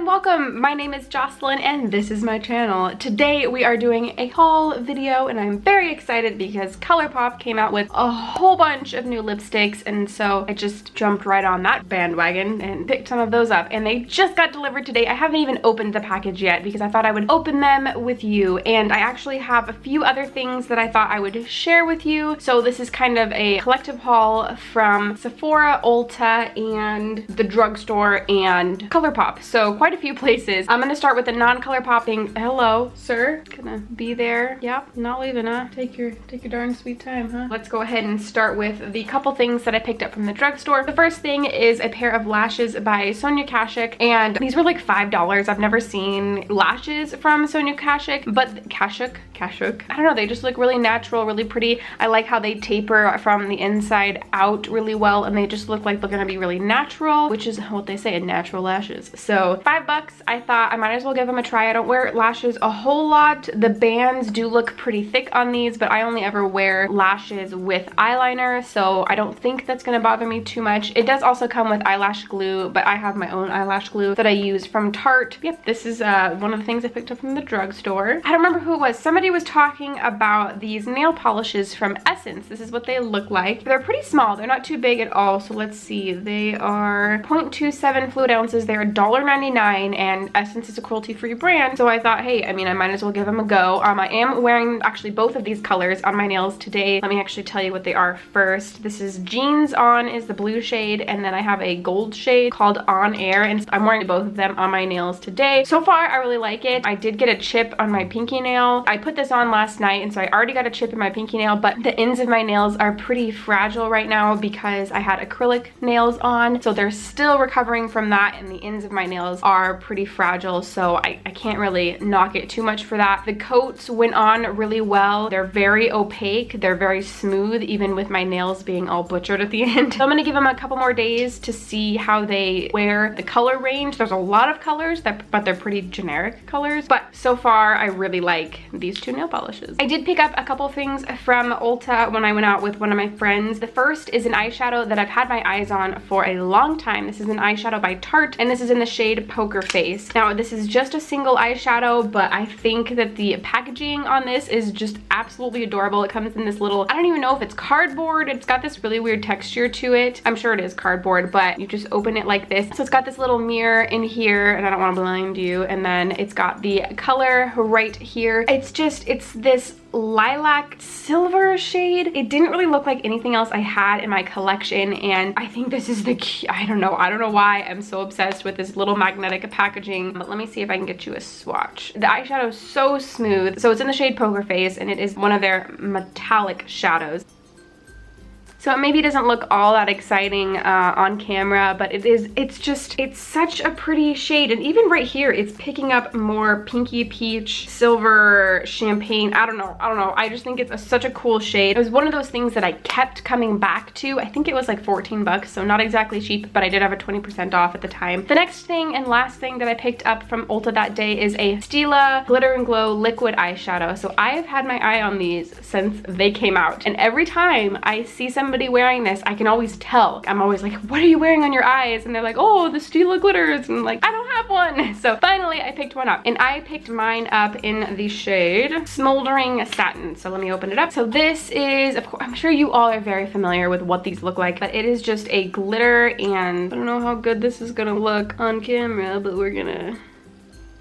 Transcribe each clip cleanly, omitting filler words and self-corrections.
welcome. My name is Jocelyn and this is my channel. Today we are doing a haul video and I'm very excited because Colourpop came out with a whole bunch of new lipsticks, and so I just jumped right on that bandwagon and picked some of those up, and they just got delivered today. I haven't even opened the package yet because I thought I would open them with you, and I actually have a few other things that I thought I would share with you. So this is kind of a collective haul from Sephora, Ulta, and the drugstore and Colourpop. So quite a few places. I'm gonna start with the non-Colourpopping. Hello, sir. Gonna be there. Yep, not leaving, huh? Take your darn sweet time, huh? Let's go ahead and start with the couple things that I picked up from the drugstore. The first thing is a pair of lashes by Sonia Kashuk, and these were like $5. I've never seen lashes from Sonia Kashuk, but Kashuk. I don't know, they just look really natural, really pretty. I like how they taper from the inside out really well, and they just look like they're gonna be really natural, which is what they say in natural lashes. So $5, I thought I might as well give them a try. I don't wear lashes a whole lot. The bands do look pretty thick on these, but I only ever wear lashes with eyeliner, so I don't think that's gonna bother me too much. It does also come with eyelash glue, but I have my own eyelash glue that I use from Tarte. Yep, this is one of the things I picked up from the drugstore. I don't remember who it was. Somebody was talking about these nail polishes from Essence. This is what they look like. They're pretty small. They're not too big at all. So let's see. They are 0.27 fluid ounces. They're $1.99, and Essence is a cruelty-free brand. So I thought, hey, I mean, I might as well give them a go. I am wearing actually both of these colors on my nails today. Let me actually tell you what they are first. This is Jeans On is the blue shade, and then I have a gold shade called On Air, and I'm wearing both of them on my nails today. So far, I really like it. I did get a chip on my pinky nail. I put this on last night, and so I already got a chip in my pinky nail, but the ends of my nails are pretty fragile right now because I had acrylic nails on, so they're still recovering from that, and the ends of my nails are pretty fragile, so I can't really knock it too much for that. The coats went on really well. They're very opaque. They're very smooth, even with my nails being all butchered at the end. So I'm gonna give them a couple more days to see how they wear the color range. There's a lot of colors, but they're pretty generic colors. But so far, I really like these two nail polishes. I did pick up a couple things from Ulta when I went out with one of my friends. The first is an eyeshadow that I've had my eyes on for a long time. This is an eyeshadow by Tarte, and this is in the shade Poker Face. Now, this is just a single eyeshadow, but I think that the packaging on this is just absolutely adorable. It comes in this little, I don't even know if it's cardboard. It's got this really weird texture to it. I'm sure it is cardboard, but you just open it like this. So it's got this little mirror in here, and I don't want to blind you, and then it's got the color right here. It's this lilac silver shade. It didn't really look like anything else I had in my collection, and I think this is the I don't know why I'm so obsessed with this little magnetic packaging, but let me see if I can get you a swatch. The eyeshadow is so smooth. So it's in the shade Poker Face, and it is one of their metallic shadows. So it maybe doesn't look all that exciting on camera, but it's such a pretty shade. And even right here, it's picking up more pinky peach, silver, champagne. I don't know. I just think it's such a cool shade. It was one of those things that I kept coming back to. I think it was like 14 bucks, so not exactly cheap, but I did have a 20% off at the time. The next thing and last thing that I picked up from Ulta that day is a Stila Glitter and Glow liquid eyeshadow. So I have had my eye on these since they came out, and every time I see somebody wearing this, I can always tell. I'm always like, what are you wearing on your eyes? And they're like, oh, the Stila glitters. And I'm like, I don't have one. So finally I picked one up, and I picked mine up in the shade Smoldering Satin. So let me open it up. So this is, of course, I'm sure you all are very familiar with what these look like, but it is just a glitter, and I don't know how good this is gonna look on camera, but we're gonna...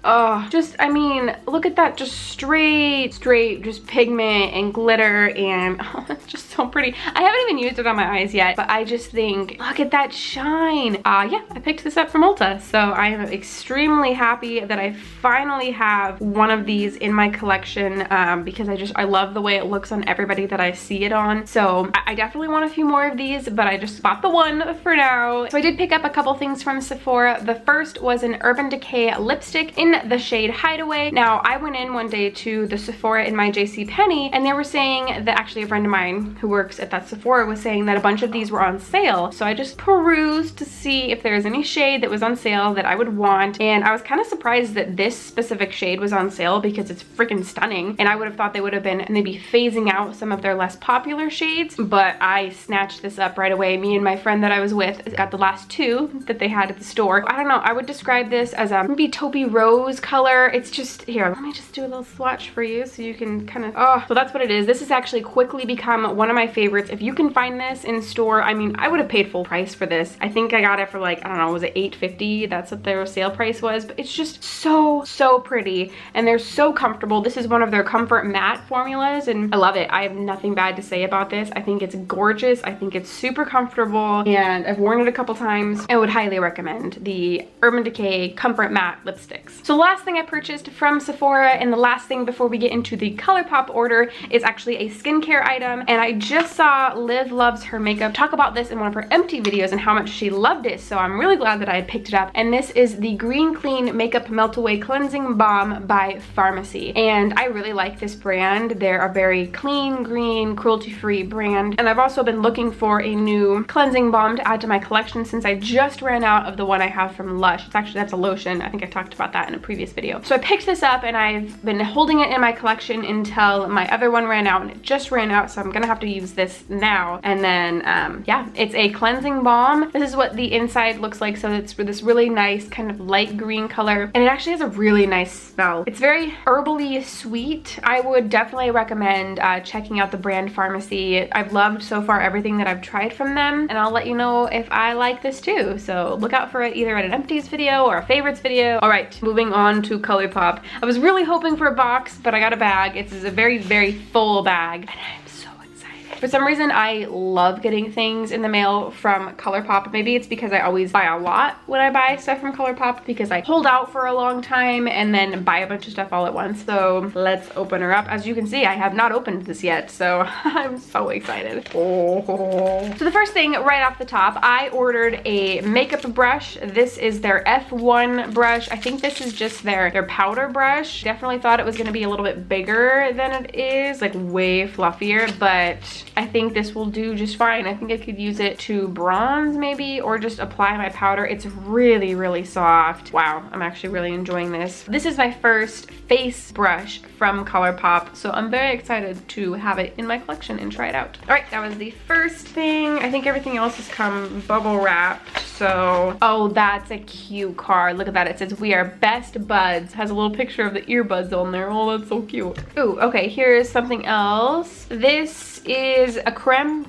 Oh, I mean, look at that, just straight, just pigment and glitter, and oh, it's just so pretty. I haven't even used it on my eyes yet, but I just think, look at that shine. Yeah, I picked this up from Ulta, so I am extremely happy that I finally have one of these in my collection, because I love the way it looks on everybody that I see it on. So I definitely want a few more of these, but I just bought the one for now. So I did pick up a couple things from Sephora. The first was an Urban Decay lipstick in in the shade Hideway. Now, I went in one day to the Sephora in my JCPenney, and they were saying that actually a friend of mine who works at that Sephora was saying that a bunch of these were on sale. So I just perused to see if there was any shade that was on sale that I would want, and I was kind of surprised that this specific shade was on sale because it's freaking stunning, and I would have thought they would have been maybe phasing out some of their less popular shades, but I snatched this up right away. Me and my friend that I was with got the last two that they had at the store. I don't know, I would describe this as a maybe taupey rose color. It's just, here, let me just do a little swatch for you so you can kind of, oh, so that's what it is. This has actually quickly become one of my favorites. If you can find this in store, I mean, I would have paid full price for this. I think I got it for like, I don't know, was it $8.50? That's what their sale price was, but it's just so pretty, and they're so comfortable. This is one of their comfort matte formulas, and I love it. I have nothing bad to say about this. I think it's gorgeous. I think it's super comfortable, and I've worn it a couple times. I would highly recommend the Urban Decay Comfort Matte lipsticks. So the last thing I purchased from Sephora, and the last thing before we get into the Colourpop order, is actually a skincare item, and I just saw Liv Loves Her Makeup talk about this in one of her empty videos and how much she loved it, so I'm really glad that I had picked it up. And this is the Green Clean Makeup Melt Away Cleansing Balm by Farmacy, and I really like this brand. They're a very clean, green, cruelty-free brand, and I've also been looking for a new cleansing balm to add to my collection since I just ran out of the one I have from Lush. It's actually, that's a lotion. I think I talked about that in a previous video. So I picked this up, and I've been holding it in my collection until my other one ran out, and it just ran out, so I'm gonna have to use this now. And then, yeah, it's a cleansing balm. This is what the inside looks like, so it's this really nice kind of light green color, and it actually has a really nice smell. It's very herbally sweet. I would definitely recommend checking out the brand Farmacy. I've loved so far everything that I've tried from them, and I'll let you know if I like this too. So look out for it either at an empties video or a favorites video. All right, moving on to Colourpop. I was really hoping for a box, but I got a bag. It's a very full bag, and I'm so excited. For some reason, I love getting things in the mail from Colourpop. Maybe it's because I always buy a lot when I buy stuff from Colourpop, because I hold out for a long time and then buy a bunch of stuff all at once. So let's open her up. As you can see, I have not opened this yet, so I'm so excited. Oh. So the first thing right off the top, I ordered a makeup brush. This is their F1 brush. I think this is just their powder brush. Definitely thought it was gonna be a little bit bigger than it is, like way fluffier, but I think this will do just fine. I think I could use it to bronze maybe, or just apply my powder. It's really soft. Wow, I'm actually really enjoying this. This is my first face brush from Colourpop, so I'm very excited to have it in my collection and try it out. All right, that was the first thing. I think everything else has come bubble wrapped. So, oh, that's a cute card. Look at that. It says, "We are best buds." Has a little picture of the earbuds on there. Oh, that's so cute. Ooh, okay, here's something else. This is a creme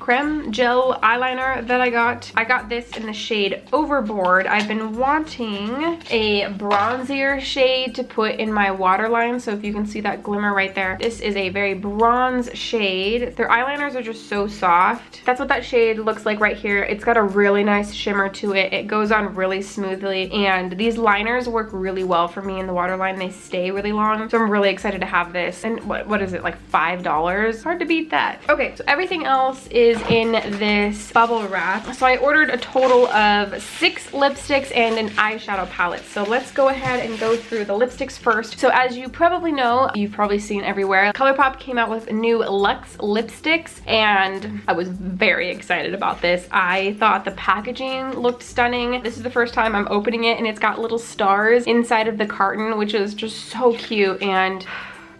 gel eyeliner that I got. I got this in the shade Overboard. I've been wanting a bronzier shade to put in my waterline, so if you can see that glimmer right there, this is a very bronze shade. Their eyeliners are just so soft. That's what that shade looks like right here. It's got a really nice shimmer to it. It goes on really smoothly, and these liners work really well for me in the waterline. They stay really long, so I'm really excited to have this. And what is it, like $5? Hard to beat that. Okay, so everything else is in this bubble wrap. So I ordered a total of 6 lipsticks and an eyeshadow palette. So let's go ahead and go through the lipsticks first. So as you probably know, you've probably seen everywhere, Colourpop came out with new Luxe lipsticks, and I was very excited about this. I thought the packaging looked stunning. This is the first time I'm opening it, and it's got little stars inside of the carton, which is just so cute, and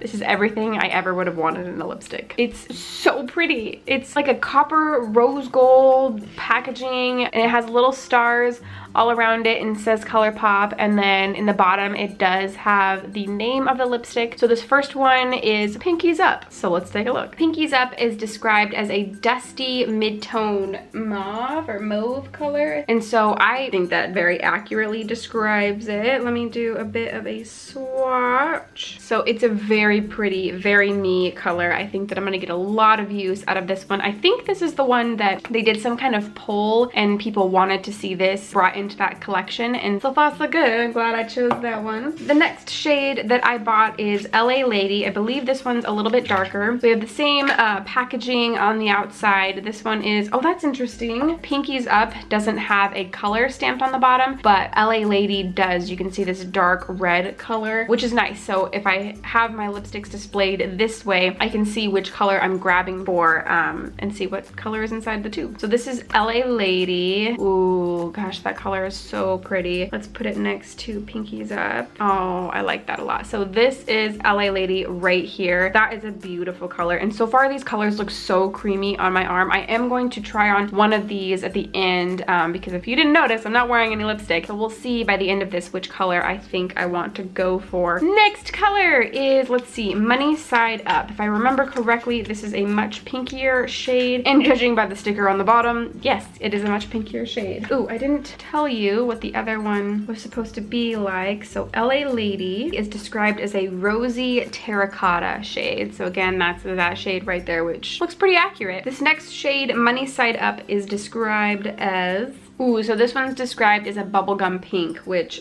this is everything I ever would have wanted in a lipstick. It's so pretty. It's like a copper rose gold packaging, and it has little stars all around it and says Colourpop, and then in the bottom it does have the name of the lipstick. So this first one is Pinkies Up. So let's take a look. Pinkies Up is described as a dusty mid-tone mauve or mauve color, and so I think that very accurately describes it. Let me do a bit of a swatch. So it's a very pretty, very me color. I think that I'm gonna get a lot of use out of this one. I think this is the one that they did some kind of poll and people wanted to see this brought into that collection, and so far so good. I'm glad I chose that one. The next shade that I bought is LA Lady. I believe this one's a little bit darker. We have the same packaging on the outside. This one is, oh, that's interesting. Pinkies Up doesn't have a color stamped on the bottom, but LA Lady does. You can see this dark red color, which is nice. So if I have my lipsticks displayed this way, I can see which color I'm grabbing for and see what color is inside the tube. So this is LA Lady. Ooh, gosh, that color is so pretty. Let's put it next to Pinkies Up. Oh, I like that a lot. So this is LA Lady right here. That is a beautiful color. And so far these colors look so creamy on my arm. I am going to try on one of these at the end because if you didn't notice, I'm not wearing any lipstick. So we'll see by the end of this which color I think I want to go for. Next color is, let's see, Money Side Up. If I remember correctly, this is a much pinkier shade. And judging by the sticker on the bottom, yes, it is a much pinkier shade. Ooh, I didn't tell you what the other one was supposed to be like. So LA Lady is described as a rosy terracotta shade. So again, that's that shade right there, which looks pretty accurate. This next shade, Money Side Up, is described as, ooh, so this one's described as a bubblegum pink, which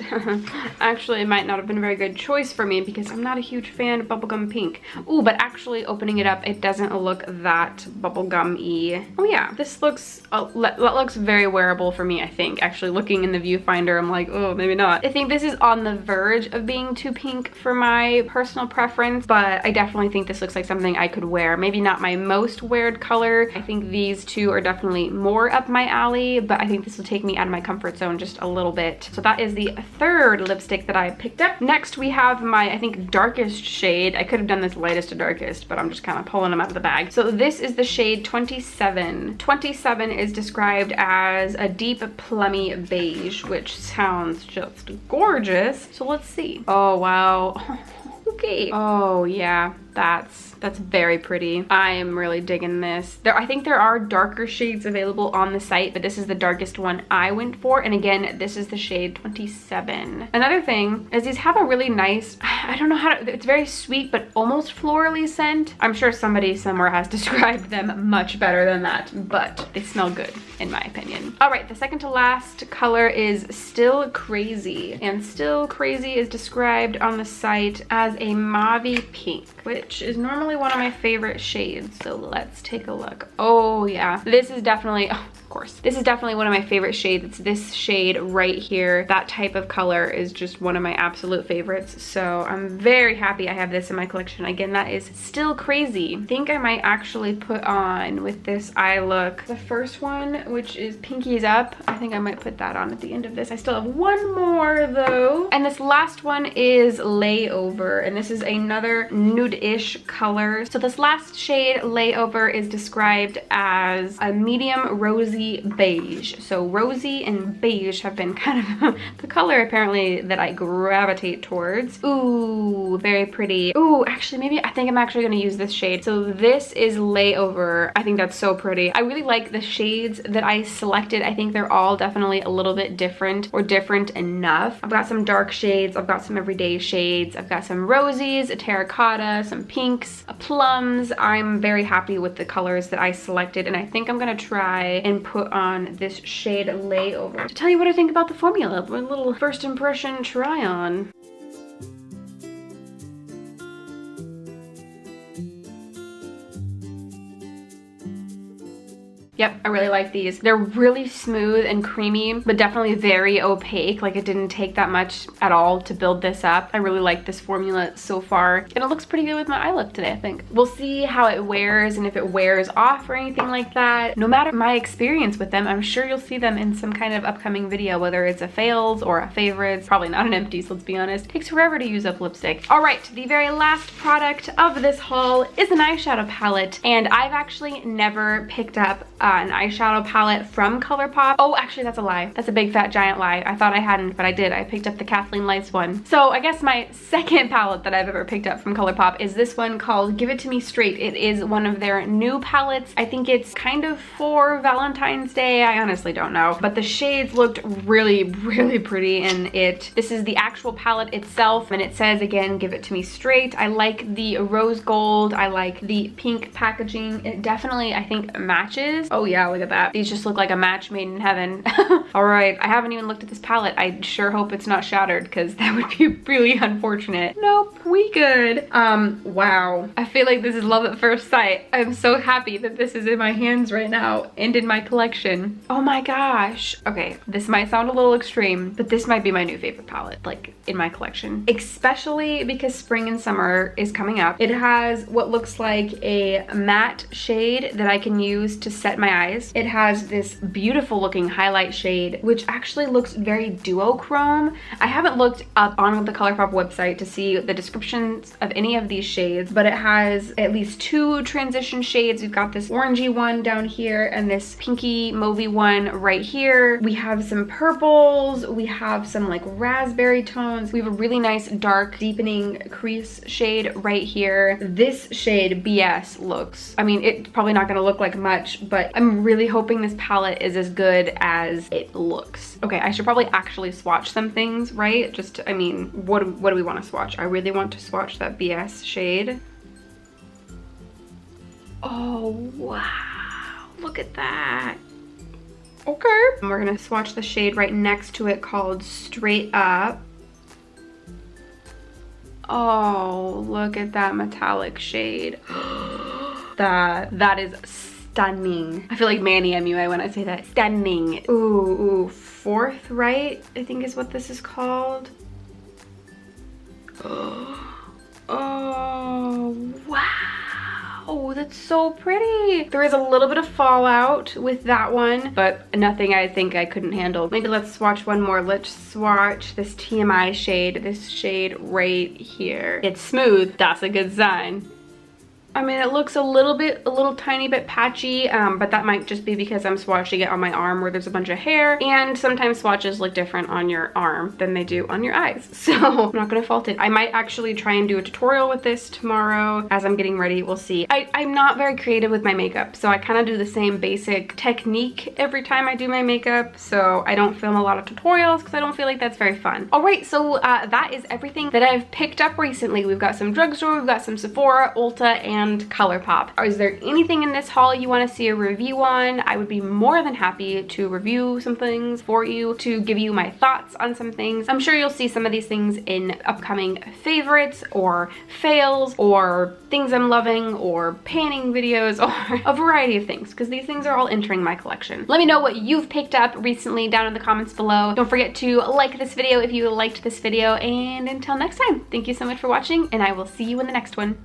actually might not have been a very good choice for me because I'm not a huge fan of bubblegum pink. Ooh, but actually opening it up, it doesn't look that bubblegum-y. Oh yeah, this looks, that looks very wearable for me, I think. Actually looking in the viewfinder, I'm like, oh, maybe not. I think this is on the verge of being too pink for my personal preference, but I definitely think this looks like something I could wear. Maybe not my most weared color. I think these two are definitely more up my alley, but I think this will take me out of my comfort zone just a little bit. So that is the third lipstick that I picked up. Next we have my, I think, darkest shade. I could have done this lightest to darkest, but I'm just kind of pulling them out of the bag. So this is the shade 27. 27 is described as a deep plummy beige, which sounds just gorgeous. So let's see. Oh wow. Okay. Oh yeah, that's very pretty. I am really digging this. I think there are darker shades available on the site, but this is the darkest one I went for. And again, this is the shade 27. Another thing is these have a really nice, I don't know how to, it's very sweet, but almost florally scent. I'm sure somebody somewhere has described them much better than that, but they smell good in my opinion. All right, the second to last color is Still Crazy. And Still Crazy is described on the site as a mauve pink, which is normally one of my favorite shades. So let's take a look. Oh yeah, this is definitely, oh, of course, this is definitely one of my favorite shades. It's this shade right here. That type of color is just one of my absolute favorites. So I'm very happy I have this in my collection. Again, that is Still Crazy. I think I might actually put on with this eye look the first one, which is Pinkies Up. I think I might put that on at the end of this. I still have one more though. And this last one is Layover, and this is another nude-ish color. So this last shade, Layover, is described as a medium rosy beige. So rosy and beige have been kind of the color apparently that I gravitate towards. Ooh, very pretty. Ooh, actually maybe I think I'm actually gonna use this shade. So this is Layover. I think that's so pretty. I really like the shades that I selected. I think they're all definitely a little bit different, or different enough. I've got some dark shades, I've got some everyday shades, I've got some rosies, a terracotta, some pinks, plums. I'm very happy with the colors that I selected, and I think I'm gonna try and put on this shade Layover to tell you what I think about the formula. My little first impression try on. Yep, I really like these. They're really smooth and creamy, but definitely very opaque. Like, it didn't take that much at all to build this up. I really like this formula so far, and it looks pretty good with my eye look today, I think. We'll see how it wears and if it wears off or anything like that. No matter my experience with them, I'm sure you'll see them in some kind of upcoming video, whether it's a fails or a favorites. Probably not an empties, let's be honest. It takes forever to use up lipstick. All right, the very last product of this haul is an eyeshadow palette, and I've actually never picked up an eyeshadow palette from Colourpop. Oh, actually that's a lie. That's a big fat giant lie. I thought I hadn't, but I did. I picked up the Kathleen Lights one. So I guess my second palette that I've ever picked up from Colourpop is this one called Give It To Me Straight. It is one of their new palettes. I think it's kind of for Valentine's Day. I honestly don't know, but the shades looked really, really pretty in it. This is the actual palette itself, and it says again, Give It To Me Straight. I like the rose gold. I like the pink packaging. It definitely, I think, matches. Oh yeah, look at that. These just look like a match made in heaven. All right, I haven't even looked at this palette. I sure hope it's not shattered because that would be really unfortunate. Nope, we good. Wow. I feel like this is love at first sight. I'm so happy that this is in my hands right now and in my collection. Oh my gosh. Okay, this might sound a little extreme, but this might be my new favorite palette, like in my collection, especially because spring and summer is coming up. It has what looks like a matte shade that I can use to set my eyes. It has this beautiful looking highlight shade, which actually looks very duochrome. I haven't looked up on the Colourpop website to see the descriptions of any of these shades, but it has at least 2 transition shades. We've got this orangey one down here and this pinky mauvey one right here. We have some purples. We have some like raspberry tones. We have a really nice dark deepening crease shade right here. This shade BS looks, I mean, it's probably not gonna look like much, but I'm really hoping this palette is as good as it looks. Okay, I should probably actually swatch some things, right? Just, I mean, what do we want to swatch? I really want to swatch that BS shade. Oh, wow. Look at that. Okay. We're gonna swatch the shade right next to it called Straight Up. Oh, look at that metallic shade. That is stunning. I feel like Manny MUA when I say that. Stunning. Ooh, Forthright, I think is what this is called. Oh, wow, that's so pretty. There is a little bit of fallout with that one, but nothing I think I couldn't handle. Maybe let's swatch one more. Let's swatch this TMI shade, this shade right here. It's smooth, that's a good sign. I mean, it looks a little tiny bit patchy, but that might just be because I'm swatching it on my arm where there's a bunch of hair, and sometimes swatches look different on your arm than they do on your eyes. So I'm not gonna fault it. I might actually try and do a tutorial with this tomorrow as I'm getting ready. We'll see. I'm not very creative with my makeup, so I kind of do the same basic technique every time I do my makeup, so I don't film a lot of tutorials because I don't feel like that's very fun. All right, so that is everything that I've picked up recently. We've got some drugstore, we've got some Sephora, Ulta, and Colourpop. Is there anything in this haul you want to see a review on? I would be more than happy to review some things for you, to give you my thoughts on some things. I'm sure you'll see some of these things in upcoming favorites or fails or things I'm loving or panning videos or a variety of things, because these things are all entering my collection. Let me know what you've picked up recently down in the comments below. Don't forget to like this video if you liked this video, and until next time, thank you so much for watching, and I will see you in the next one.